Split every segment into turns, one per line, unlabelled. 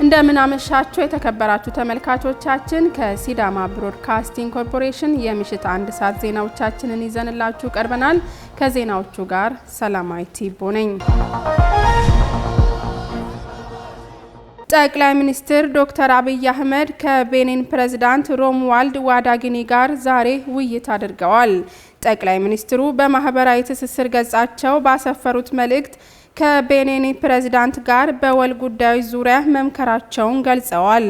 እንደምን አመሻችሁ የተከበራችሁ ተመልካቾቻችን ከሲዳማ ብሮድካስቲንግ ኮርፖሬሽን የምሽት 1 ሰዓት ዜናዎቻችንን ይዘንላችሁ ቀርበናል። ከዜናዎቹ ጋር ሰላማዊት ይቦ ነኝ። ጠቅላይ ሚኒስትር ዶክተር አብይ አህመድ ከቤኒን ፕሬዝዳንት ሮሙዋልድ ዋዳጊኒ ጋር ዛሬ ውይይት አድርገዋል። ጠቅላይ ሚኒስትሩ በማህበራዊ ትስስር ገጻቸው ባሰፈሩት መልእክት ከቤኒን ፕሬዝዳንት ጋር በወል ጉዳዮች ዙሪያ መምከራቸውን ገልጸዋል።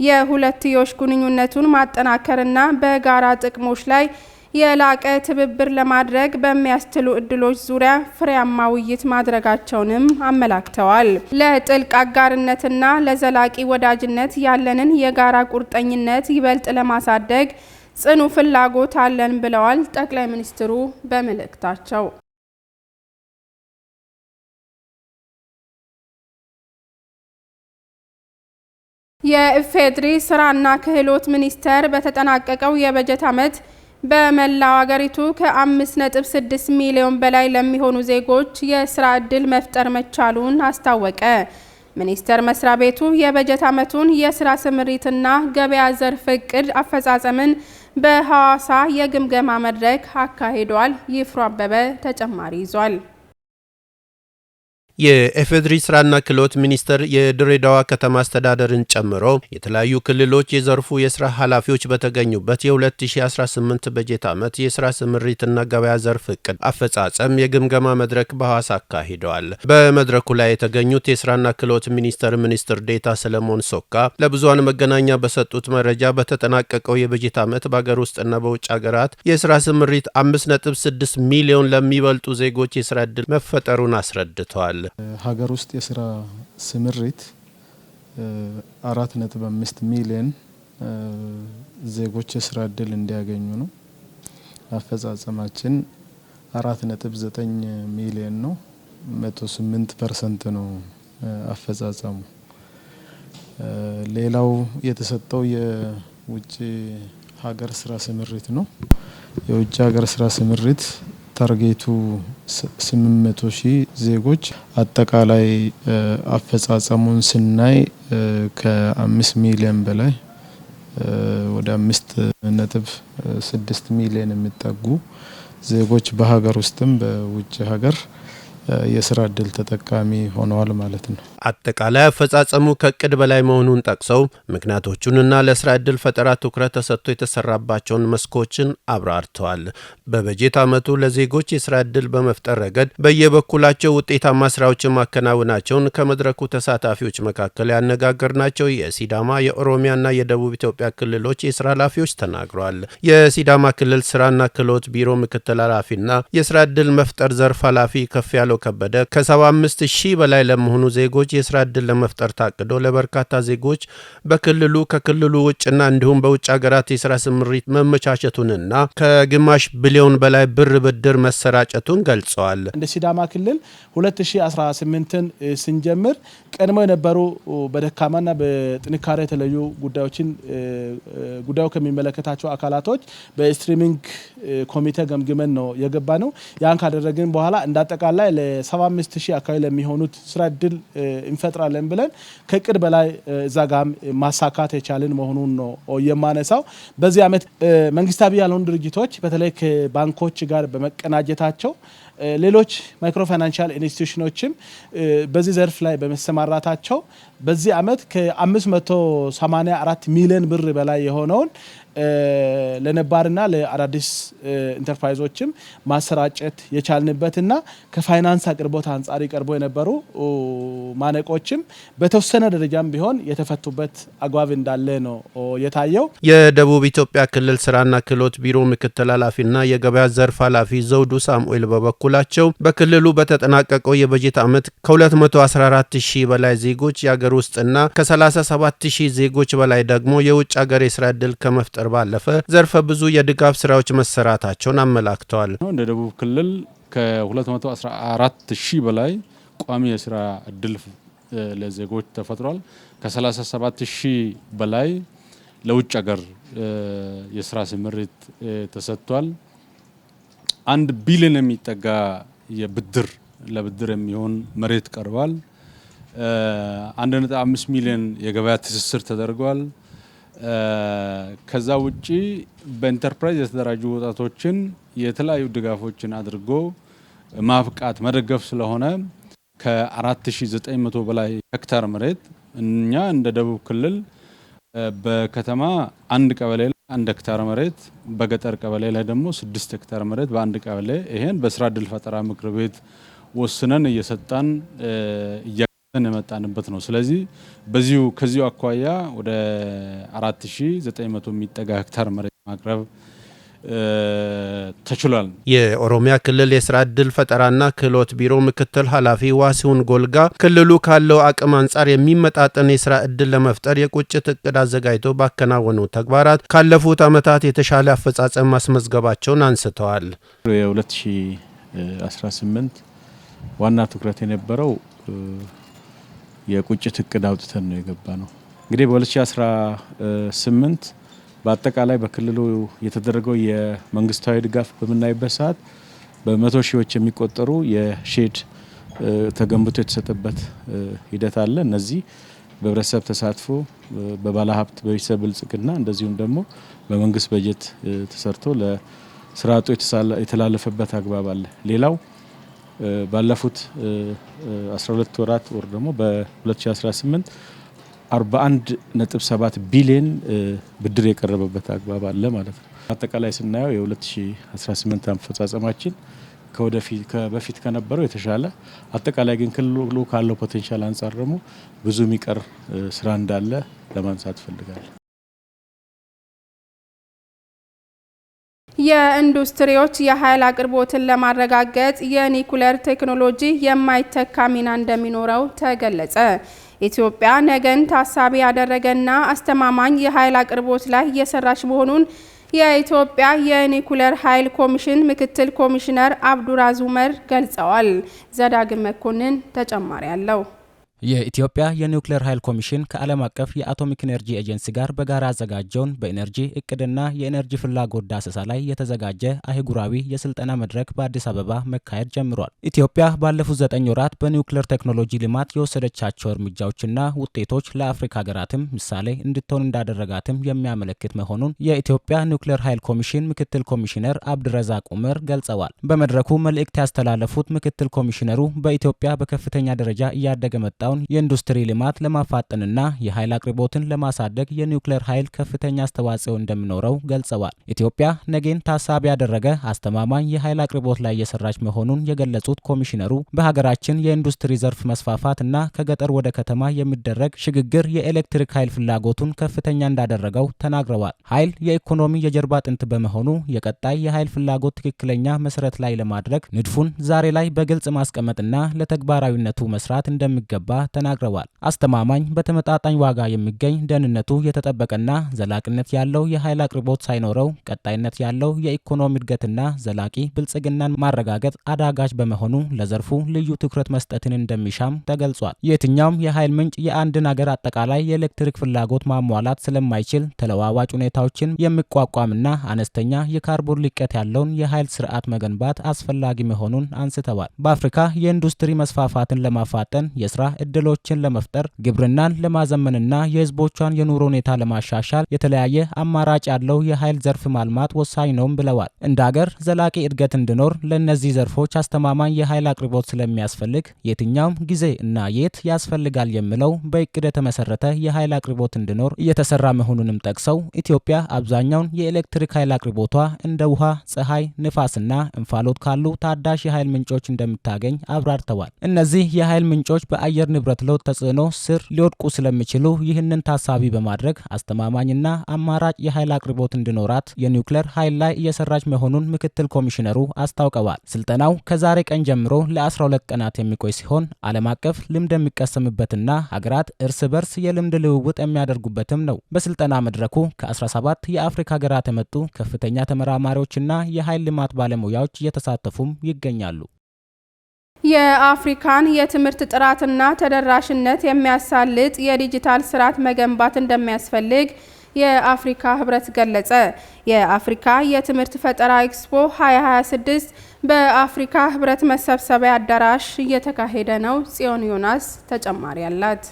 የሁለትዮሽ ግንኙነቱን ማጠናከርና በጋራ ጥቅሞች ላይ የላቀ ትብብር ለማድረግ በሚያስችሉ እድሎች ዙሪያ ፍሬያማ ውይይት ማድረጋቸውንም አመላክተዋል። ለጥልቅ አጋርነትና ለዘላቂ ወዳጅነት ያለንን የጋራ ቁርጠኝነት ይበልጥ ለማሳደግ ጽኑ ፍላጎት አለን ብለዋል ጠቅላይ ሚኒስትሩ በመልእክታቸው። የኢፌዴሪ ስራና ክህሎት ሚኒስቴር በተጠናቀቀው የበጀት ዓመት በመላው ሀገሪቱ ከ5.6 ሚሊዮን በላይ ለሚሆኑ ዜጎች የስራ ዕድል መፍጠር መቻሉን አስታወቀ። ሚኒስቴር መስሪያ ቤቱ የበጀት ዓመቱን የስራ ስምሪትና ገበያ ዘርፍ እቅድ አፈጻጸምን በሐዋሳ የግምገማ መድረክ አካሂዷል። ይፍሩ አበበ ተጨማሪ ይዟል።
የኢፌዴሪ ስራና ክህሎት ሚኒስቴር የድሬዳዋ ከተማ አስተዳደርን ጨምሮ የተለያዩ ክልሎች የዘርፉ የስራ ኃላፊዎች በተገኙበት የ2018 በጀት ዓመት የስራ ስምሪትና ገበያ ዘርፍ እቅድ አፈጻጸም የግምገማ መድረክ በሐዋሳ አካሂደዋል። በመድረኩ ላይ የተገኙት የስራና ክህሎት ሚኒስትር ዴኤታ ሰለሞን ሶካ ለብዙሃን መገናኛ በሰጡት መረጃ በተጠናቀቀው የበጀት ዓመት በአገር ውስጥና በውጭ ሀገራት የስራ ስምሪት 5.6 ሚሊዮን ለሚበልጡ ዜጎች የስራ ዕድል መፈጠሩን አስረድተዋል።
ሀገር ውስጥ የስራ ስምሪት 4.5 ሚሊዮን ዜጎች የስራ እድል እንዲያገኙ ነው። አፈጻጸማችን 4.9 ሚሊዮን ነው። 108% ነው አፈጻጸሙ። ሌላው የተሰጠው የውጭ ሀገር ስራ ስምሪት ነው። የውጭ ሀገር ስራ ስምሪት ታርጌቱ 800,000 ዜጎች አጠቃላይ አፈጻጸሙን ስናይ ከ5 ሚሊዮን በላይ ወደ 5.6 ሚሊዮን የሚጠጉ ዜጎች በሀገር ውስጥም በውጭ ሀገር የስራ ዕድል ተጠቃሚ ሆነዋል ማለት ነው።
አጠቃላይ አፈጻጸሙ ከእቅድ በላይ መሆኑን ጠቅሰው ምክንያቶቹንና ለስራ ዕድል ፈጠራ ትኩረት ተሰጥቶ የተሰራባቸውን መስኮችን አብራርተዋል። በበጀት ዓመቱ ለዜጎች የስራ ዕድል በመፍጠር ረገድ በየበኩላቸው ውጤታማ ስራዎችን ማከናወናቸውን ከመድረኩ ተሳታፊዎች መካከል ያነጋገርናቸው የሲዳማ የኦሮሚያና የደቡብ ኢትዮጵያ ክልሎች የስራ ኃላፊዎች ተናግረዋል። የሲዳማ ክልል ስራና ክህሎት ቢሮ ምክትል ኃላፊና የስራ ዕድል መፍጠር ዘርፍ ኃላፊ ከፍ ያለው ከበደ ከ75,000 በላይ ለሚሆኑ ዜጎች የስራ ዕድል ለመፍጠር ታቅዶ ለበርካታ ዜጎች በክልሉ ከክልሉ ውጭና እንዲሁም በውጭ ሀገራት የስራ ስምሪት መመቻቸቱንና ከግማሽ ቢሊዮን በላይ ብር ብድር መሰራጨቱን ገልጸዋል።
እንደ ሲዳማ ክልል 2018ን ስንጀምር ቀድሞ የነበሩ በደካማና በጥንካሬ የተለዩ ጉዳዮችን ጉዳዩ ከሚመለከታቸው አካላቶች በስትሪሚንግ ኮሚቴ ገምግመን ነው የገባ ነው። ያን ካደረግን በኋላ እንዳጠቃላይ ለ75,000 አካባቢ ለሚሆኑት ስራ ዕድል እንፈጥራለን ብለን ከቅድ በላይ እዛ ጋም ማሳካት የቻልን መሆኑን ነው የማነሳው። በዚህ ዓመት መንግስታዊ ያልሆኑ ድርጅቶች በተለይ ከባንኮች ጋር በመቀናጀታቸው ሌሎች ማይክሮ ፋይናንሻል ኢንስቲትዩሽኖችም በዚህ ዘርፍ ላይ በመሰማራታቸው በዚህ ዓመት ከ584 ሚሊዮን ብር በላይ የሆነውን ለነባርና ለአዳዲስ ኢንተርፕራይዞችም ማሰራጨት የቻልንበትና ከፋይናንስ አቅርቦት አንጻር ይቀርቦ የነበሩ ማነቆችም በተወሰነ ደረጃም ቢሆን የተፈቱበት አግባብ እንዳለ ነው የታየው።
የደቡብ ኢትዮጵያ ክልል ስራና ክህሎት ቢሮ ምክትል ኃላፊና የገበያ ዘርፍ ኃላፊ ዘውዱ ሳሙኤል በበኩላቸው በክልሉ በተጠናቀቀው የበጀት ዓመት ከ214,000 በላይ ዜጎች የአገር ውስጥና ከ37,000 ዜጎች በላይ ደግሞ የውጭ ሀገር የስራ ዕድል ከመፍጠር ባለፈ ዘርፈ ብዙ የድጋፍ ስራዎች መሰራታቸውን አመላክተዋል።
እንደ ደቡብ ክልል ከ214,000 በላይ ቋሚ የስራ ዕድል ለዜጎች ተፈጥሯል። ከ37,000 በላይ ለውጭ ሀገር የስራ ስምሪት ተሰጥቷል። 1 ቢሊዮን የሚጠጋ ለብድር የሚሆን መሬት ቀርቧል። 1.5 ሚሊዮን የገበያ ትስስር ተደርጓል። ከዛ ውጪ በኢንተርፕራይዝ የተደራጁ ወጣቶችን የተለያዩ ድጋፎችን አድርጎ ማብቃት መደገፍ ስለሆነ ከ4900 በላይ ሄክታር መሬት እኛ እንደ ደቡብ ክልል በከተማ አንድ ቀበሌ ላይ 1 ሄክታር መሬት፣ በገጠር ቀበሌ ላይ ደግሞ 6 ሄክታር መሬት በአንድ ቀበሌ ይሄን በስራ እድል ፈጠራ ምክር ቤት ወስነን እየሰጣን እያገዘን የመጣንበት ነው። ስለዚህ ከዚሁ አኳያ ወደ 4900 የሚጠጋ ሄክታር መሬት ማቅረብ ተችሏል።
የኦሮሚያ ክልል የስራ እድል ፈጠራና ክህሎት ቢሮ ምክትል ኃላፊ ዋሲሁን ጎልጋ ክልሉ ካለው አቅም አንጻር የሚመጣጠን የስራ እድል ለመፍጠር የቁጭት እቅድ አዘጋጅቶ ባከናወኑ ተግባራት ካለፉት ዓመታት የተሻለ አፈጻጸም ማስመዝገባቸውን አንስተዋል።
የ2018 ዋና ትኩረት የነበረው የቁጭት እቅድ አውጥተን ነው የገባ ነው። እንግዲህ በ2018 በአጠቃላይ በክልሉ የተደረገው የመንግስታዊ ድጋፍ በምናይበት ሰዓት በመቶ ሺዎች የሚቆጠሩ የሼድ ተገንብቶ የተሰጠበት ሂደት አለ። እነዚህ በህብረተሰብ ተሳትፎ በባለሀብት በቤተሰብ ብልጽግና እንደዚሁም ደግሞ በመንግስት በጀት ተሰርቶ ለስራ አጡ የተላለፈበት አግባብ አለ። ሌላው ባለፉት 12 ወራት ወር ደግሞ በ2018 41.7 ቢሊዮን ብድር የቀረበበት አግባብ አለ ማለት ነው። አጠቃላይ ስናየው የ2018 አፈጻጸማችን ከበፊት ከነበረው የተሻለ፣ አጠቃላይ ግን ክልሉ ካለው ፖቴንሻል አንጻር ደግሞ ብዙ የሚቀር ስራ እንዳለ ለማንሳት ፈልጋለሁ።
የኢንዱስትሪዎች የኃይል አቅርቦትን ለማረጋገጥ የኒኩሌር ቴክኖሎጂ የማይተካ ሚና እንደሚኖረው ተገለጸ። ኢትዮጵያ ነገን ታሳቢ ያደረገና አስተማማኝ የኃይል አቅርቦት ላይ እየሰራች መሆኑን የኢትዮጵያ የኒኩሌር ኃይል ኮሚሽን ምክትል ኮሚሽነር አብዱራዝ ኡመር ገልጸዋል። ዘዳግም መኮንን ተጨማሪ አለው።
የኢትዮጵያ የኒውክሌር ኃይል ኮሚሽን ከዓለም አቀፍ የአቶሚክ ኤነርጂ ኤጀንሲ ጋር በጋራ ያዘጋጀውን በኤነርጂ እቅድና የኤነርጂ ፍላጎት ዳሰሳ ላይ የተዘጋጀ አህጉራዊ የስልጠና መድረክ በአዲስ አበባ መካሄድ ጀምሯል። ኢትዮጵያ ባለፉት 9 ወራት በኒውክሌር ቴክኖሎጂ ልማት የወሰደቻቸው እርምጃዎችና ውጤቶች ለአፍሪካ ሀገራትም ምሳሌ እንድትሆን እንዳደረጋትም የሚያመለክት መሆኑን የኢትዮጵያ ኒውክሌር ኃይል ኮሚሽን ምክትል ኮሚሽነር አብድረዛቅ ኡመር ገልጸዋል። በመድረኩ መልእክት ያስተላለፉት ምክትል ኮሚሽነሩ በኢትዮጵያ በከፍተኛ ደረጃ እያደገ መጣው የኢንዱስትሪ ልማት ለማፋጠንና የኃይል አቅርቦትን ለማሳደግ የኒውክሌር ኃይል ከፍተኛ አስተዋጽኦ እንደሚኖረው ገልጸዋል። ኢትዮጵያ ነገን ታሳቢ ያደረገ አስተማማኝ የኃይል አቅርቦት ላይ እየሰራች መሆኑን የገለጹት ኮሚሽነሩ በሀገራችን የኢንዱስትሪ ዘርፍ መስፋፋትና ከገጠር ወደ ከተማ የሚደረግ ሽግግር የኤሌክትሪክ ኃይል ፍላጎቱን ከፍተኛ እንዳደረገው ተናግረዋል። ኃይል የኢኮኖሚ የጀርባ አጥንት በመሆኑ የቀጣይ የኃይል ፍላጎት ትክክለኛ መሰረት ላይ ለማድረግ ንድፉን ዛሬ ላይ በግልጽ ማስቀመጥና ለተግባራዊነቱ መስራት እንደሚገባ ተናግረዋል። አስተማማኝ በተመጣጣኝ ዋጋ የሚገኝ ደህንነቱ የተጠበቀና ዘላቂነት ያለው የኃይል አቅርቦት ሳይኖረው ቀጣይነት ያለው የኢኮኖሚ እድገትና ዘላቂ ብልጽግናን ማረጋገጥ አዳጋች በመሆኑ ለዘርፉ ልዩ ትኩረት መስጠትን እንደሚሻም ተገልጿል። የትኛውም የኃይል ምንጭ የአንድን ሀገር አጠቃላይ የኤሌክትሪክ ፍላጎት ማሟላት ስለማይችል ተለዋዋጭ ሁኔታዎችን የሚቋቋምና አነስተኛ የካርቦን ልቀት ያለውን የኃይል ስርዓት መገንባት አስፈላጊ መሆኑን አንስተዋል። በአፍሪካ የኢንዱስትሪ መስፋፋትን ለማፋጠን የስራ እድሎችን ለመፍጠር ግብርናን ለማዘመንና የህዝቦቿን የኑሮ ሁኔታ ለማሻሻል የተለያየ አማራጭ ያለው የኃይል ዘርፍ ማልማት ወሳኝ ነው ብለዋል። እንደ ሀገር ዘላቂ እድገት እንዲኖር ለእነዚህ ዘርፎች አስተማማኝ የኃይል አቅርቦት ስለሚያስፈልግ የትኛውም ጊዜ እና የት ያስፈልጋል የሚለው በእቅድ የተመሰረተ የኃይል አቅርቦት እንዲኖር እየተሰራ መሆኑንም ጠቅሰው ኢትዮጵያ አብዛኛውን የኤሌክትሪክ ኃይል አቅርቦቷ እንደ ውሃ፣ ፀሐይ፣ ንፋስና እንፋሎት ካሉ ታዳሽ የኃይል ምንጮች እንደምታገኝ አብራርተዋል። እነዚህ የኃይል ምንጮች በአየር ንብረት ለውጥ ተጽዕኖ ስር ሊወድቁ ስለሚችሉ ይህንን ታሳቢ በማድረግ አስተማማኝና አማራጭ የኃይል አቅርቦት እንዲኖራት የኒውክሌር ኃይል ላይ እየሰራች መሆኑን ምክትል ኮሚሽነሩ አስታውቀዋል። ስልጠናው ከዛሬ ቀን ጀምሮ ለ12 ቀናት የሚቆይ ሲሆን ዓለም አቀፍ ልምድ የሚቀሰምበትና ሀገራት እርስ በርስ የልምድ ልውውጥ የሚያደርጉበትም ነው። በስልጠና መድረኩ ከ17 የአፍሪካ ሀገራት የመጡ ከፍተኛ ተመራማሪዎችና የኃይል ልማት ባለሙያዎች እየተሳተፉም ይገኛሉ።
የአፍሪካን የትምህርት ጥራትና ተደራሽነት የሚያሳልጥ የዲጂታል ስርዓት መገንባት እንደሚያስፈልግ የአፍሪካ ህብረት ገለጸ። የአፍሪካ የትምህርት ፈጠራ ኤክስፖ 2026 በአፍሪካ ህብረት መሰብሰቢያ አዳራሽ እየተካሄደ ነው። ጽዮን ዮናስ ተጨማሪ አላት።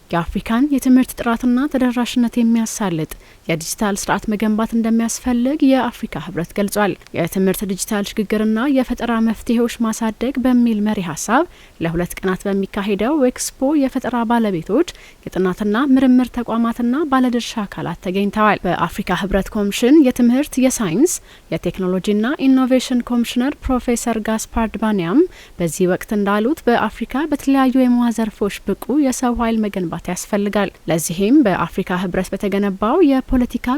የአፍሪካን የትምህርት ጥራትና ተደራሽነት የሚያሳልጥ የዲጂታል ስርዓት መገንባት እንደሚያስፈልግ የአፍሪካ ህብረት ገልጿል። የትምህርት ዲጂታል ሽግግርና የፈጠራ መፍትሄዎች ማሳደግ በሚል መሪ ሀሳብ ለ2 ቀናት በሚካሄደው ኤክስፖ የፈጠራ ባለቤቶች፣ የጥናትና ምርምር ተቋማትና ባለድርሻ አካላት ተገኝተዋል። በአፍሪካ ህብረት ኮሚሽን የትምህርት የሳይንስ የቴክኖሎጂና ኢኖቬሽን ኮሚሽነር ፕሮፌሰር ጋስፓርድ ባኒያም በዚህ ወቅት እንዳሉት በአፍሪካ በተለያዩ የሙያ ዘርፎች ብቁ የሰው ኃይል መገንባት ያስፈልጋል። ለዚህም በአፍሪካ ህብረት በተገነባው የፖለቲካ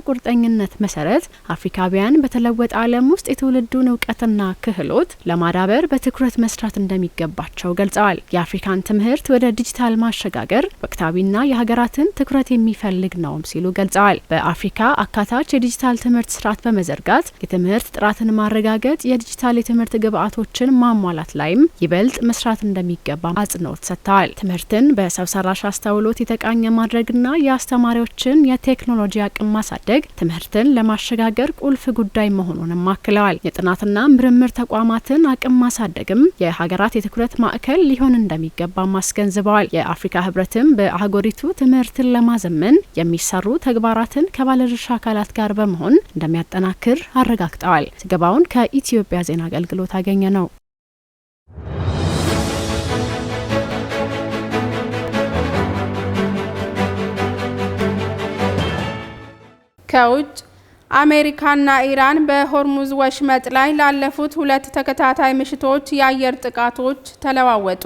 ቁርጠኝነት መሰረት አፍሪካውያን በተለወጠ ዓለም ውስጥ የትውልዱን እውቀትና ክህሎት ለማዳበር በትኩረት መስራት እንደሚገባቸው ገልጸዋል። የአፍሪካን ትምህርት ወደ ዲጂታል ማሸጋገር ወቅታዊና የሀገራትን ትኩረት የሚፈልግ ነውም ሲሉ ገልጸዋል። በአፍሪካ አካታች የዲጂታል ትምህርት ስርዓት በመዘርጋት የትምህርት ጥራትን ማረጋገጥ፣ የዲጂታል የትምህርት ግብዓቶችን ማሟላት ላይም ይበልጥ መስራት እንደሚገባ አጽንኦት ሰጥተዋል። ትምህርትን በሰው ሰራሽ አስተውሎት የተቃኘ ማድረግና የአስተማሪዎችን የቴክኖሎጂ አቅም ማሳደግ ትምህርትን ለማሸጋገር ቁልፍ ጉዳይ መሆኑንም አክለዋል። የጥናትና ምርምር ተቋማትን አቅም ማሳደግም የሀገራት የትኩረት ማዕከል ሊሆን እንደሚገባም አስገንዝበዋል። የአፍሪካ ህብረትም በአህጉሪቱ ትምህርትን ለማዘመን የሚሰሩ ተግባራትን ከባለድርሻ አካላት ጋር በመሆን እንደሚያጠናክር አረጋግጠዋል። ዘገባውን ከኢትዮጵያ ዜና አገልግሎት አገኘ ነው።
ከውጭ አሜሪካና ኢራን በሆርሙዝ ወሽመጥ ላይ ላለፉት 2 ተከታታይ ምሽቶች የአየር ጥቃቶች ተለዋወጡ።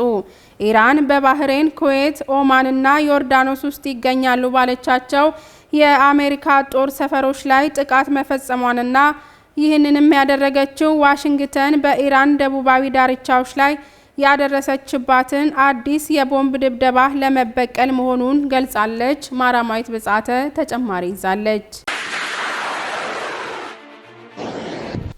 ኢራን በባህሬን፣ ኩዌት፣ ኦማንና ዮርዳኖስ ውስጥ ይገኛሉ ባለቻቸው የአሜሪካ ጦር ሰፈሮች ላይ ጥቃት መፈጸሟንና ይህንንም ያደረገችው ዋሽንግተን በኢራን ደቡባዊ ዳርቻዎች ላይ ያደረሰችባትን አዲስ የቦምብ ድብደባ ለመበቀል መሆኑን ገልጻለች። ማራማዊት በጻተ ተጨማሪ ይዛለች።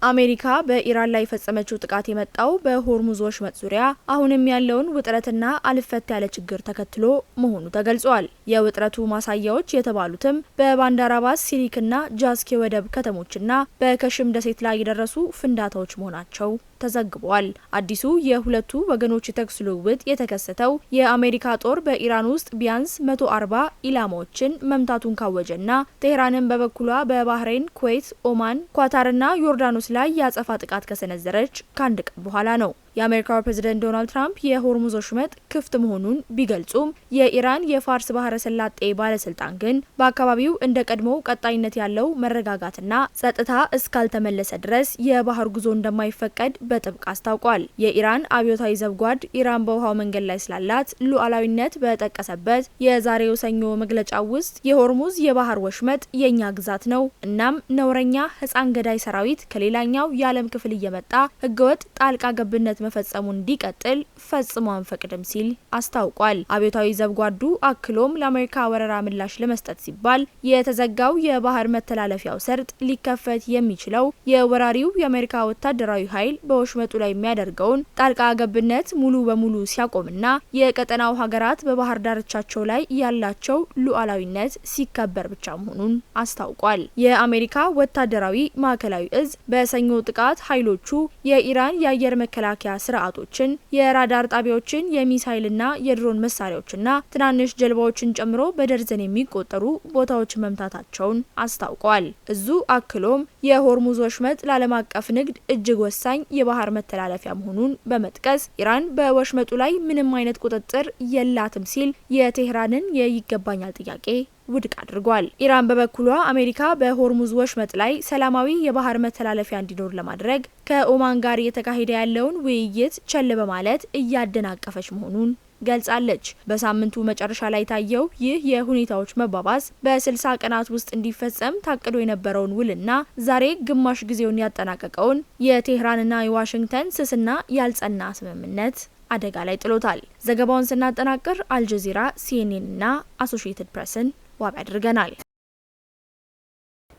አሜሪካ በኢራን ላይ የፈጸመችው ጥቃት የመጣው በሆርሙዝ ወሽመጥ ዙሪያ አሁንም ያለውን ውጥረትና አልፈታ ያለ ችግር ተከትሎ መሆኑ ተገልጿል። የውጥረቱ ማሳያዎች የተባሉትም በባንዳር አባስ፣ ሲሪክና ጃስኬ ወደብ ከተሞችና በከሽም ደሴት ላይ የደረሱ ፍንዳታዎች መሆናቸው ተዘግቧል። አዲሱ የሁለቱ ወገኖች የተኩስ ልውውጥ የተከሰተው የአሜሪካ ጦር በኢራን ውስጥ ቢያንስ 140 ኢላማዎችን መምታቱን ካወጀና ቴህራንን በበኩሏ በባህሬን፣ ኩዌት፣ ኦማን፣ ኳታርና ዮርዳኖስ ላይ ያጸፋ ጥቃት ከሰነዘረች ከአንድ ቀን በኋላ ነው። የአሜሪካው ፕሬዝዳንት ዶናልድ ትራምፕ የሆርሙዝ ወሽመጥ ክፍት መሆኑን ቢገልጹም የኢራን የፋርስ ባህረ ሰላጤ ባለስልጣን ግን በአካባቢው እንደ ቀድሞው ቀጣይነት ያለው መረጋጋትና ጸጥታ እስካልተመለሰ ድረስ የባህር ጉዞ እንደማይፈቀድ በጥብቅ አስታውቋል። የኢራን አብዮታዊ ዘብጓድ ኢራን በውሃው መንገድ ላይ ስላላት ሉዓላዊነት በጠቀሰበት የዛሬው ሰኞ መግለጫ ውስጥ የሆርሙዝ የባህር ወሽመጥ የኛ ግዛት ነው፣ እናም ነውረኛ ህፃን ገዳይ ሰራዊት ከሌላኛው የዓለም ክፍል እየመጣ ህገወጥ ጣልቃ ገብነት መፈጸሙን እንዲቀጥል ፈጽሞ አንፈቅድም ሲል አስታውቋል። አብዮታዊ ዘብጓዱ አክሎም ለአሜሪካ ወረራ ምላሽ ለመስጠት ሲባል የተዘጋው የባህር መተላለፊያው ሰርጥ ሊከፈት የሚችለው የወራሪው የአሜሪካ ወታደራዊ ኃይል በወሽመጡ ላይ የሚያደርገውን ጣልቃ ገብነት ሙሉ በሙሉ ሲያቆምና የቀጠናው ሀገራት በባህር ዳርቻቸው ላይ ያላቸው ሉዓላዊነት ሲከበር ብቻ መሆኑን አስታውቋል። የአሜሪካ ወታደራዊ ማዕከላዊ እዝ በሰኞ ጥቃት ኃይሎቹ የኢራን የአየር መከላከያ ስርዓቶችን፣ የራዳር ጣቢያዎችን፣ የሚሳይልና የድሮን መሳሪያዎችና ትናንሽ ጀልባዎችን ጨምሮ በደርዘን የሚቆጠሩ ቦታዎች መምታታቸውን አስታውቋል። እዙ አክሎም የሆርሙዝ ወሽመጥ ለዓለም አቀፍ ንግድ እጅግ ወሳኝ የባህር መተላለፊያ መሆኑን በመጥቀስ ኢራን በወሽመጡ ላይ ምንም አይነት ቁጥጥር የላትም ሲል የቴህራንን የይገባኛል ጥያቄ ውድቅ አድርጓል። ኢራን በበኩሏ አሜሪካ በሆርሙዝ ወሽመጥ ላይ ሰላማዊ የባህር መተላለፊያ እንዲኖር ለማድረግ ከኦማን ጋር እየተካሄደ ያለውን ውይይት ቸል በማለት እያደናቀፈች መሆኑን ገልጻለች። በሳምንቱ መጨረሻ ላይ ታየው ይህ የሁኔታዎች መባባስ በ60 ቀናት ውስጥ እንዲፈጸም ታቅዶ የነበረውን ውልና ዛሬ ግማሽ ጊዜውን ያጠናቀቀውን የቴህራንና የዋሽንግተን ስስና ያልጸና ስምምነት አደጋ ላይ ጥሎታል። ዘገባውን ስናጠናቅር አልጀዚራ፣ ሲኤንኤን እና አሶሺየትድ ፕሬስን ዋቢ አድርገናል።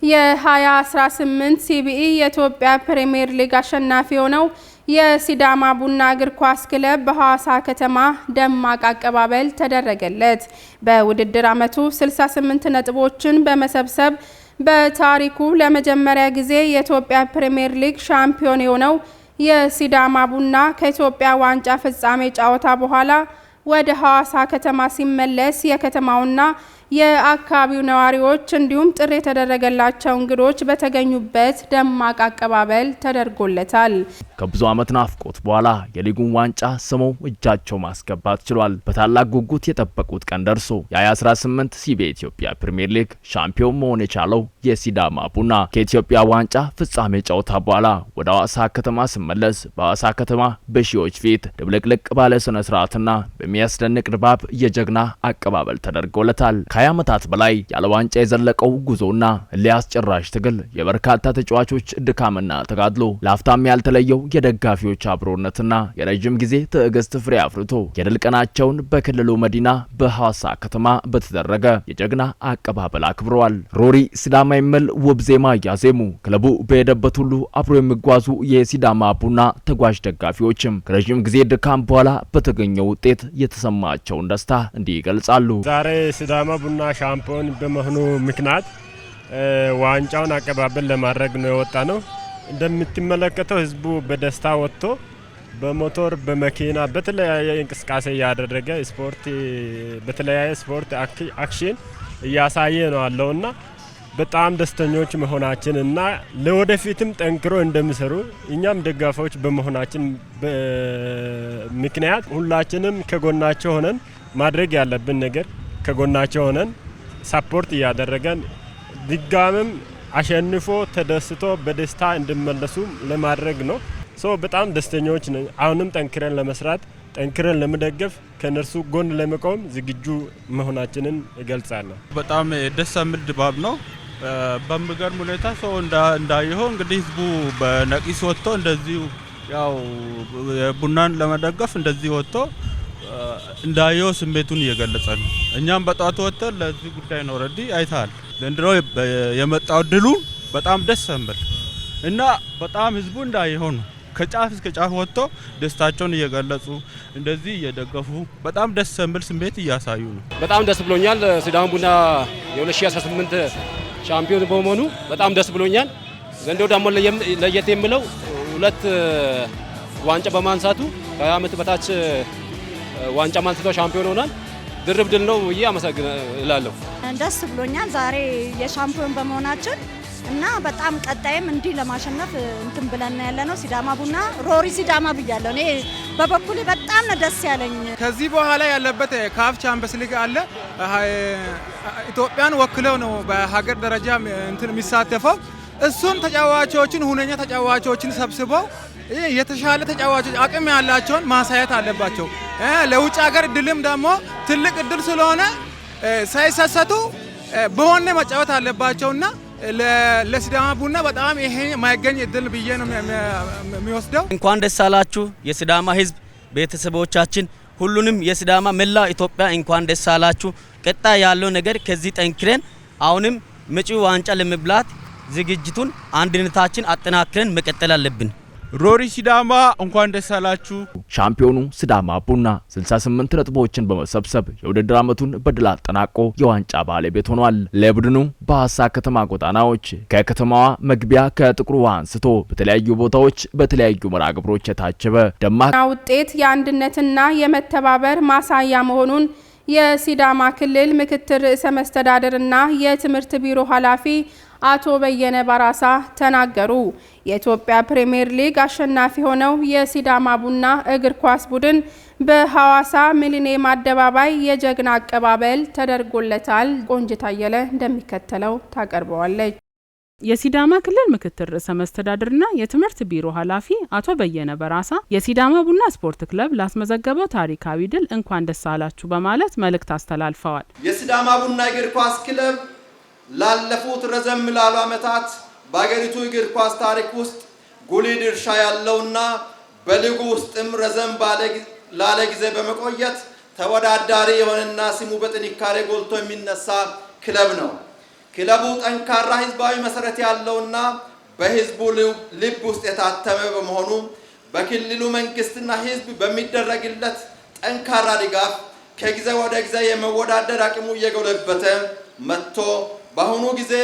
የ2018 ሲቢኢ የኢትዮጵያ ፕሪሚየር ሊግ አሸናፊ ሆነው የሲዳማ ቡና እግር ኳስ ክለብ በሐዋሳ ከተማ ደማቅ አቀባበል ተደረገለት። በውድድር ዓመቱ 68 ነጥቦችን በመሰብሰብ በታሪኩ ለመጀመሪያ ጊዜ የኢትዮጵያ ፕሪሚየር ሊግ ሻምፒዮን የሆነው የሲዳማ ቡና ከኢትዮጵያ ዋንጫ ፍጻሜ ጨዋታ በኋላ ወደ ሐዋሳ ከተማ ሲመለስ የከተማውና የአካባቢው ነዋሪዎች እንዲሁም ጥሪ የተደረገላቸው እንግዶች በተገኙበት ደማቅ አቀባበል ተደርጎለታል።
ከብዙ ዓመት ናፍቆት በኋላ የሊጉን ዋንጫ ስመው እጃቸው ማስገባት ችሏል። በታላቅ ጉጉት የጠበቁት ቀን ደርሶ የ2018 ሲቢኤ ኢትዮጵያ ፕሪሚየር ሊግ ሻምፒዮን መሆን የቻለው የሲዳማ ቡና ከኢትዮጵያ ዋንጫ ፍጻሜ ጨዋታ በኋላ ወደ ሐዋሳ ከተማ ሲመለስ በሐዋሳ ከተማ በሺዎች ፊት ድብልቅልቅ ባለ ስነ ስርዓትና በሚያስደንቅ ድባብ የጀግና አቀባበል ተደርጎለታል። ዓመታት በላይ ያለ ዋንጫ የዘለቀው ጉዞና ሊያስጨራሽ ትግል የበርካታ ተጫዋቾች ድካምና ተጋድሎ ላፍታም ያልተለየው የደጋፊዎች አብሮነትና የረጅም ጊዜ ትዕግስት ፍሬ አፍርቶ የድል ቀናቸውን በክልሉ መዲና በሐዋሳ ከተማ በተደረገ የጀግና አቀባበል አክብረዋል። ሮሪ ሲዳማ የሚል ውብ ዜማ ያዜሙ ክለቡ በሄደበት ሁሉ አብሮ የሚጓዙ የሲዳማ ቡና ተጓዥ ደጋፊዎችም ከረጅም ጊዜ ድካም በኋላ በተገኘው ውጤት የተሰማቸውን ደስታ እንዲህ ይገልጻሉ።
ዛሬ ሲዳማ ቡና ሻምፒዮን በመሆኑ ምክንያት ዋንጫውን አቀባበል ለማድረግ ነው የወጣ ነው። እንደምትመለከተው ህዝቡ በደስታ ወጥቶ በሞተር በመኪና በተለያየ እንቅስቃሴ ያደረገ ስፖርት በተለያየ ስፖርት አክሽን እያሳየ ነው አለውና በጣም ደስተኞች መሆናችንና ለወደፊትም ጠንክሮ እንደሚሰሩ እኛም ደጋፊዎች በመሆናችን ምክንያት ሁላችንም ከጎናቸው ሆነን ማድረግ ያለብን ነገር ከጎናቸው ሆነን ሰፖርት እያደረገን ድጋምም አሸንፎ ተደስቶ በደስታ እንዲመለሱ ለማድረግ ነው። በጣም ደስተኞች ነን። አሁንም ጠንክረን ለመስራት ጠንክረን ለመደገፍ ከነርሱ ጎን ለመቆም ዝግጁ መሆናችንን እገልጻለሁ።
በጣም ደስ የሚል ድባብ ነው። በሚገርም ሁኔታ ሰው እንዳየው እንግዲህ ህዝቡ በነቂስ ወጥቶ እንደዚህ ያው ቡናን ለመደገፍ እንደዚህ ወጥቶ እንዳየው ስሜቱን እየገለጸ ነው። እኛም በጧት ወጥተን ለዚህ ጉዳይ ነው ረዲ አይታል። ዘንድሮ የመጣው ድሉ በጣም ደስ የሚል እና በጣም ህዝቡ እንዳየው ነው ከጫፍ እስከ ጫፍ ወጥቶ ደስታቸውን እየገለጹ እንደዚህ እየደገፉ በጣም ደስ የሚል ስሜት እያሳዩ ነው።
በጣም ደስ ብሎኛል። ሲዳማ ቡና የ2018 ሻምፒዮን በመሆኑ በጣም ደስ ብሎኛል። ዘንድሮ ደግሞ ለየት የሚለው 2 ዋንጫ በማንሳቱ ከዓመት በታች ዋንጫ ማንሳቱ ሻምፒዮን ሆኗል። ድርብ ድል ነው ብዬ አመሰግናለሁ።
ደስ ብሎኛል ዛሬ የሻምፒዮን በመሆናችን እና በጣም ቀጣይም እንዲህ ለማሸነፍ እንትን ብለን ያለነው ሲዳማ ቡና ሮሪ ሲዳማ ብያለሁ። እኔ በበኩሌ በጣም ነው ደስ ያለኝ።
ከዚህ በኋላ ያለበት ካፍ ቻምፒየንስ ሊግ አለ። ኢትዮጵያን ወክለው ነው በሀገር ደረጃ እንትን የሚሳተፈው። እሱን ተጫዋቾችን ሁነኛ ተጫዋቾችን ሰብስበው የተሻለ ተጫዋቾች አቅም ያላቸውን ማሳየት አለባቸው። ለውጭ ሀገር ድልም ደግሞ ትልቅ እድል ስለሆነ ሳይሰሰቱ በሆነ መጫወት አለባቸውና ለሲዳማ ቡና በጣም ይሄ ማይገኝ እድል ብዬ ነው የሚወስደው።
እንኳን ደስ አላችሁ የሲዳማ ህዝብ ቤተሰቦቻችን፣ ሁሉንም የሲዳማ መላ ኢትዮጵያ እንኳን ደስ አላችሁ። ቀጣይ ያለው ነገር ከዚህ ጠንክረን አሁንም መጪው ዋንጫ ለመብላት ዝግጅቱን አንድነታችን አጠናክረን መቀጠል አለብን።
ሮሪ ሲዳማ እንኳን ደስ አላችሁ።
ሻምፒዮኑ ሲዳማ ቡና 68 ነጥቦችን በመሰብሰብ የውድድር ዓመቱን በድል አጠናቆ የዋንጫ ባለቤት ሆኗል። ለቡድኑ በሐዋሳ ከተማ ጎዳናዎች ከከተማዋ መግቢያ ከጥቁር ውሃ አንስቶ በተለያዩ ቦታዎች በተለያዩ መርሃ ግብሮች የታጀበ ደማቅ
ውጤት የአንድነትና የመተባበር ማሳያ መሆኑን የሲዳማ ክልል ምክትል ርዕሰ መስተዳድርና የትምህርት ቢሮ ኃላፊ አቶ በየነ ባራሳ ተናገሩ። የኢትዮጵያ ፕሪሚየር ሊግ አሸናፊ ሆነው የሲዳማ ቡና እግር ኳስ ቡድን በሐዋሳ ሚሊኒየም አደባባይ የጀግና አቀባበል ተደርጎለታል። ቆንጅት አየለ እንደሚከተለው ታቀርበዋለች።
የሲዳማ ክልል ምክትል ርዕሰ መስተዳድርና የትምህርት ቢሮ ኃላፊ አቶ በየነ በራሳ የሲዳማ ቡና ስፖርት ክለብ ላስመዘገበው ታሪካዊ ድል እንኳን ደስ አላችሁ በማለት መልእክት አስተላልፈዋል።
የሲዳማ ቡና እግር ኳስ ክለብ ላለፉት ረዘም ላሉ ዓመታት በአገሪቱ እግር ኳስ ታሪክ ውስጥ ጉልህ ድርሻ ያለውና በሊጉ ውስጥም ረዘም ላለ ጊዜ በመቆየት ተወዳዳሪ የሆነና ስሙ በጥንካሬ ጎልቶ የሚነሳ ክለብ ነው። ክለቡ ጠንካራ ህዝባዊ መሰረት ያለውና በህዝቡ ልብ ውስጥ የታተመ በመሆኑ በክልሉ መንግስትና ህዝብ በሚደረግለት ጠንካራ ድጋፍ ከጊዜ ወደ ጊዜ የመወዳደር አቅሙ እየጎለበተ መጥቶ በአሁኑ ጊዜ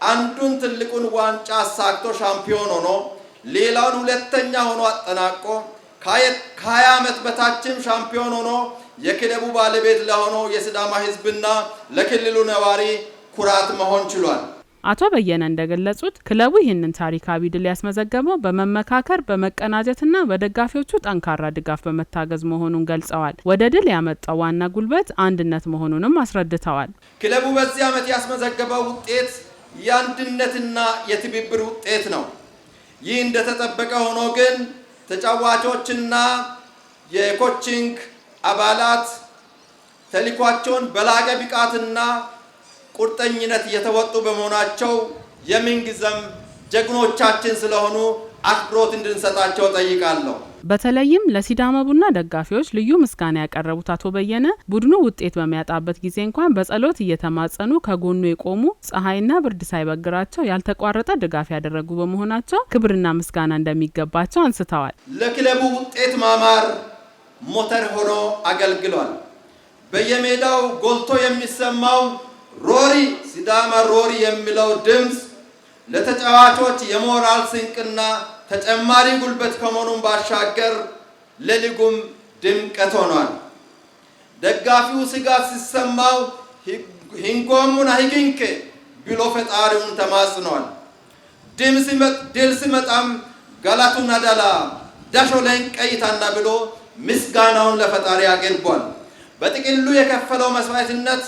አንዱን ትልቁን ዋንጫ አሳክቶ ሻምፒዮን ሆኖ ሌላውን ሁለተኛ ሆኖ አጠናቆ ከ20 ዓመት በታችም ሻምፒዮን ሆኖ የክለቡ ባለቤት ለሆነው የሲዳማ ሕዝብና ለክልሉ ነዋሪ ኩራት መሆን ችሏል።
አቶ በየነ እንደገለጹት ክለቡ ይህንን ታሪካዊ ድል ያስመዘገበው በመመካከር በመቀናጀትና በደጋፊዎቹ ጠንካራ ድጋፍ በመታገዝ መሆኑን ገልጸዋል። ወደ ድል ያመጣው ዋና ጉልበት አንድነት መሆኑንም አስረድተዋል።
ክለቡ በዚህ ዓመት ያስመዘገበው ውጤት የአንድነትና የትብብር ውጤት ነው። ይህ እንደተጠበቀ ሆኖ ግን ተጫዋቾችና የኮቺንግ አባላት ተልዕኳቸውን በላቀ ብቃትና ቁርጠኝነት እየተወጡ በመሆናቸው የምንጊዜም ጀግኖቻችን ስለሆኑ አክብሮት እንድንሰጣቸው ጠይቃለሁ።
በተለይም ለሲዳማ ቡና ደጋፊዎች ልዩ ምስጋና ያቀረቡት አቶ በየነ ቡድኑ ውጤት በሚያጣበት ጊዜ እንኳን በጸሎት እየተማጸኑ ከጎኑ የቆሙ ፀሐይና ብርድ ሳይበግራቸው ያልተቋረጠ ድጋፍ ያደረጉ በመሆናቸው ክብርና ምስጋና እንደሚገባቸው አንስተዋል።
ለክለቡ ውጤት ማማር ሞተር ሆኖ አገልግሏል። በየሜዳው ጎልቶ የሚሰማው ሮሪ ሲዳማ ሮሪ የሚለው ድምፅ ለተጫዋቾች የሞራል ስንቅና ተጨማሪ ጉልበት ከመሆኑን ባሻገር ለሊጉም ድምቀት ሆኗል። ደጋፊው ስጋት ሲሰማው ሂንጎሙን አይግንከ ብሎ ፈጣሪውን ተማጽኗል። ድል ሲመጣም ጋላቱን አዳላ ዳሾለን ቀይታና ብሎ ምስጋናውን ለፈጣሪ አቅርቧል። በጥቅሉ የከፈለው መስዋዕትነት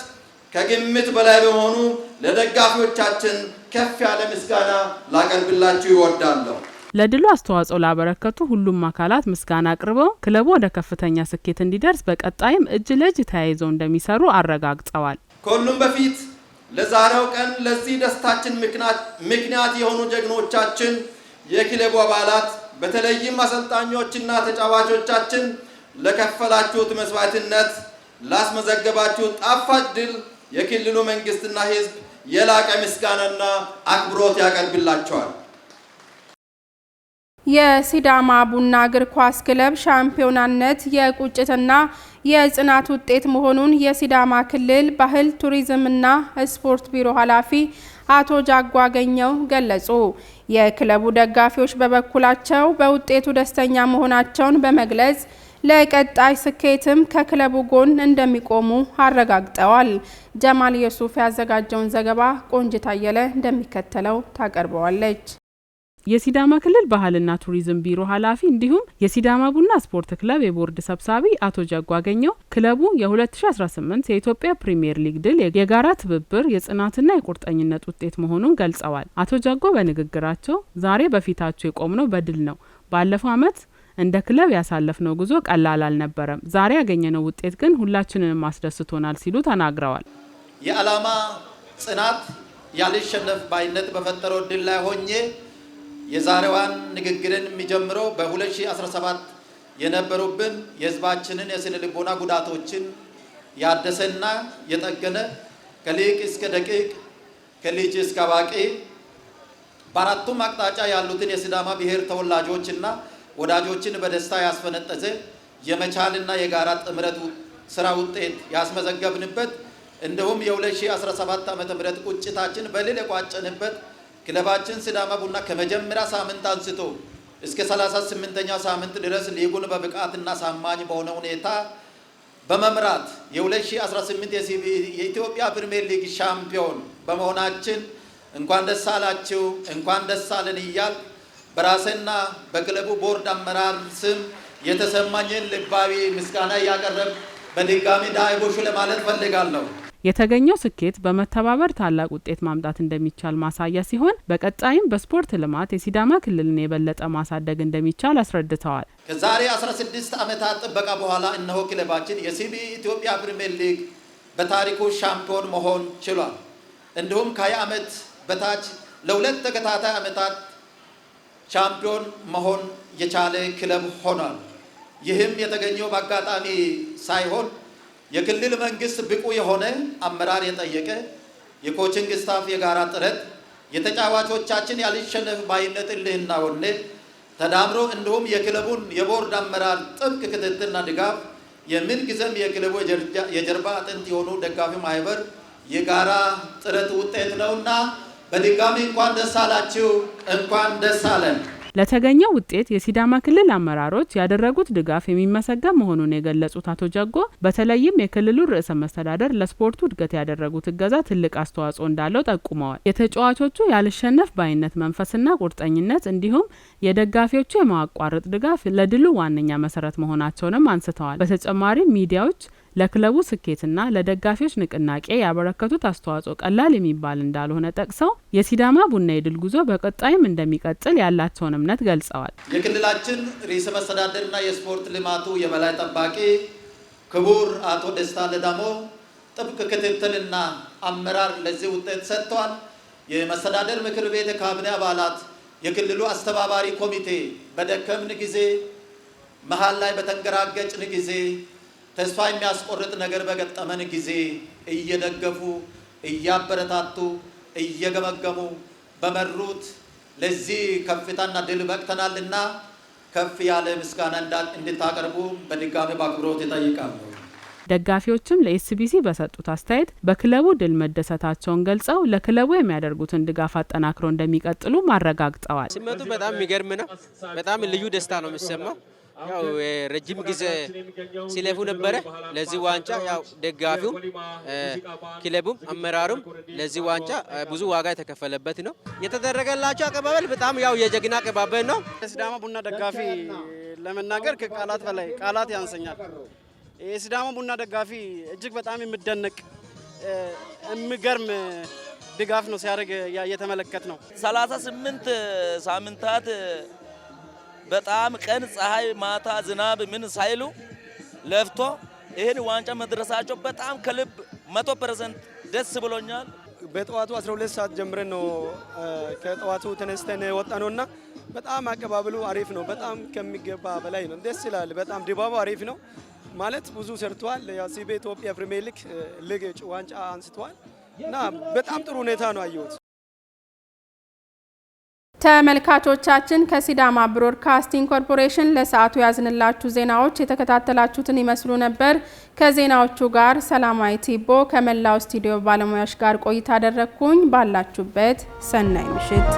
ከግምት በላይ በመሆኑ ለደጋፊዎቻችን ከፍ ያለ ምስጋና ላቀርብላችሁ ይወዳለሁ።
ለድሉ አስተዋጽኦ ላበረከቱ ሁሉም አካላት ምስጋና አቅርበው ክለቡ ወደ ከፍተኛ ስኬት እንዲደርስ በቀጣይም እጅ ለእጅ ተያይዘው እንደሚሰሩ አረጋግጠዋል።
ከሁሉም በፊት ለዛሬው ቀን ለዚህ ደስታችን ምክንያት የሆኑ ጀግኖቻችን የክለቡ አባላት በተለይም አሰልጣኞችና ተጫዋቾቻችን ለከፈላችሁት መስዋዕትነት ላስመዘገባችሁት ጣፋጭ ድል የክልሉ መንግስትና ሕዝብ የላቀ ምስጋናና አክብሮት ያቀርብላቸዋል።
የሲዳማ ቡና እግር ኳስ ክለብ ሻምፒዮናነት የቁጭትና የጽናት ውጤት መሆኑን የሲዳማ ክልል ባህል ቱሪዝምና ስፖርት ቢሮ ኃላፊ አቶ ጃጓ ገኘው ገለጹ። የክለቡ ደጋፊዎች በበኩላቸው በውጤቱ ደስተኛ መሆናቸውን በመግለጽ ለቀጣይ ስኬትም ከክለቡ ጎን እንደሚቆሙ አረጋግጠዋል። ጀማል የሱፍ ያዘጋጀውን ዘገባ ቆንጅት አየለ እንደሚከተለው ታቀርበዋለች።
የሲዳማ ክልል ባህልና ቱሪዝም ቢሮ ኃላፊ እንዲሁም የሲዳማ ቡና ስፖርት ክለብ የቦርድ ሰብሳቢ አቶ ጃጓ ገኘው ክለቡ የ2018 የኢትዮጵያ ፕሪሚየር ሊግ ድል የጋራ ትብብር የጽናትና የቁርጠኝነት ውጤት መሆኑን ገልጸዋል። አቶ ጃጓ በንግግራቸው ዛሬ በፊታቸው የቆምነው በድል ነው። ባለፈው ዓመት እንደ ክለብ ያሳለፍነው ጉዞ ቀላል አልነበረም። ዛሬ ያገኘነው ውጤት ግን ሁላችንንም አስደስቶናል ሲሉ ተናግረዋል።
የዓላማ ጽናት ያልሸነፍ ባይነት በፈጠረው ድል ላይ ሆኜ የዛሬዋን ንግግርን የሚጀምረው በ2017 የነበሩብን የህዝባችንን የስነ ልቦና ጉዳቶችን ያደሰና የጠገነ ከሊቅ እስከ ደቂቅ ከልጅ እስከ አዋቂ በአራቱም አቅጣጫ ያሉትን የሲዳማ ብሔር ተወላጆችና ወዳጆችን በደስታ ያስፈነጠዘ የመቻልና የጋራ ጥምረት ስራ ውጤት ያስመዘገብንበት እንዲሁም የ2017 ዓ.ም ቁጭታችን በልል የቋጨንበት ክለባችን ሲዳማ ቡና ከመጀመሪያ ሳምንት አንስቶ እስከ 38ኛው ሳምንት ድረስ ሊጉን በብቃትና ሳማኝ በሆነ ሁኔታ በመምራት የ2018 የኢትዮጵያ ፕሪሚየር ሊግ ሻምፒዮን በመሆናችን እንኳን ደስ አላችሁ እንኳን ደስ አለን እያል በራሴና በክለቡ ቦርድ አመራር ስም የተሰማኝን ልባዊ ምስጋና እያቀረብ በድጋሚ ዳይቦሹ ለማለት ፈልጋለሁ።
የተገኘው ስኬት በመተባበር ታላቅ ውጤት ማምጣት እንደሚቻል ማሳያ ሲሆን በቀጣይም በስፖርት ልማት የሲዳማ ክልልን የበለጠ ማሳደግ እንደሚቻል አስረድተዋል።
ከዛሬ 16 ዓመታት ጥበቃ በኋላ እነሆ ክለባችን የሲቢ ኢትዮጵያ ፕሪሚየር ሊግ በታሪኩ ሻምፒዮን መሆን ችሏል። እንዲሁም ከ20 ዓመት በታች ለሁለት ተከታታይ ዓመታት ሻምፒዮን መሆን የቻለ ክለብ ሆኗል። ይህም የተገኘው በአጋጣሚ ሳይሆን የክልል መንግስት ብቁ የሆነ አመራር የጠየቀ የኮችንግ ስታፍ የጋራ ጥረት፣ የተጫዋቾቻችን ያልሸነፍ ባይነት እልህና ወኔ ተዳምሮ እንዲሁም የክለቡን የቦርድ አመራር ጥብቅ ክትትልና ድጋፍ የምን ጊዜም የክለቡ የጀርባ አጥንት የሆኑ ደጋፊ ማህበር የጋራ ጥረት ውጤት ነውና በድጋሚ እንኳን ደስ አላችሁ፣ እንኳን ደስ አለን።
ለተገኘው ውጤት የሲዳማ ክልል አመራሮች ያደረጉት ድጋፍ የሚመሰገን መሆኑን የገለጹት አቶ ጀጎ በተለይም የክልሉ ርዕሰ መስተዳደር ለስፖርቱ እድገት ያደረጉት እገዛ ትልቅ አስተዋጽኦ እንዳለው ጠቁመዋል። የተጫዋቾቹ ያልሸነፍ ባይነት መንፈስና ቁርጠኝነት እንዲሁም የደጋፊዎቹ የማያቋርጥ ድጋፍ ለድሉ ዋነኛ መሰረት መሆናቸውንም አንስተዋል። በተጨማሪም ሚዲያዎች ለክለቡ ስኬትና ለደጋፊዎች ንቅናቄ ያበረከቱት አስተዋጽኦ ቀላል የሚባል እንዳልሆነ ጠቅሰው የሲዳማ ቡና የድል ጉዞ በቀጣይም እንደሚቀጥል ያላቸውን እምነት ገልጸዋል።
የክልላችን ርዕሰ መስተዳድርና የስፖርት ልማቱ የበላይ ጠባቂ ክቡር አቶ ደስታ ለዳሞ ጥብቅ ክትትልና አመራር ለዚህ ውጤት ሰጥተዋል። የመስተዳደር ምክር ቤት የካቢኔ አባላት፣ የክልሉ አስተባባሪ ኮሚቴ በደከምን ጊዜ፣ መሀል ላይ በተንገራገጭን ጊዜ፣ ተስፋ የሚያስቆርጥ ነገር በገጠመን ጊዜ እየደገፉ እያበረታቱ እየገመገሙ በመሩት ለዚህ ከፍታና ድል በቅተናልና ከፍ ያለ ምስጋና እንድታቀርቡ በድጋሚ በአክብሮት ይጠይቃሉ።
ደጋፊዎችም ለኤስቢሲ በሰጡት አስተያየት በክለቡ ድል መደሰታቸውን ገልጸው ለክለቡ የሚያደርጉትን ድጋፍ አጠናክረው እንደሚቀጥሉ ማረጋግጠዋል።
ስሜቱ በጣም የሚገርም ነው። በጣም ልዩ ደስታ ነው የሚሰማው። ያው ረጅም ጊዜ ሲለፉ ነበረ ለዚህ ዋንጫ። ያው ደጋፊውም ክለቡም አመራሩም ለዚህ ዋንጫ ብዙ ዋጋ የተከፈለበት ነው። የተደረገላቸው አቀባበል በጣም ያው የጀግና አቀባበል ነው።
የሲዳማ ቡና ደጋፊ ለመናገር ከቃላት በላይ ቃላት ያንሰኛል። የሲዳማ ቡና ደጋፊ እጅግ በጣም የሚደነቅ የሚገርም ድጋፍ ነው ሲያደርግ እየተመለከት ነው።
38 ሳምንታት በጣም ቀን ፀሐይ ማታ ዝናብ ምን ሳይሉ ለፍቶ ይህን ዋንጫ መድረሳቸው በጣም ከልብ 100% ደስ ብሎኛል።
በጠዋቱ 12 ሰዓት ጀምረን ነው ከጠዋቱ ተነስተን ወጣ ነውና በጣም አቀባበሉ አሪፍ ነው። በጣም ከሚገባ በላይ ነው። ደስ ይላል። በጣም ድባቡ አሪፍ ነው። ማለት ብዙ ሰርቷል። ያው በኢትዮጵያ ፕሪሚየር ሊግ ዋንጫ አንስተዋል እና በጣም ጥሩ ሁኔታ ነው አየሁት።
ተመልካቾቻችን ከሲዳማ ብሮድካስቲንግ ኮርፖሬሽን ለሰዓቱ ያዝንላችሁ ዜናዎች የተከታተላችሁትን ይመስሉ ነበር። ከዜናዎቹ ጋር ሰላማዊ ቲቦ ከመላው ስቱዲዮ ባለሙያዎች ጋር ቆይታ አደረግኩኝ። ባላችሁበት ሰናይ ምሽት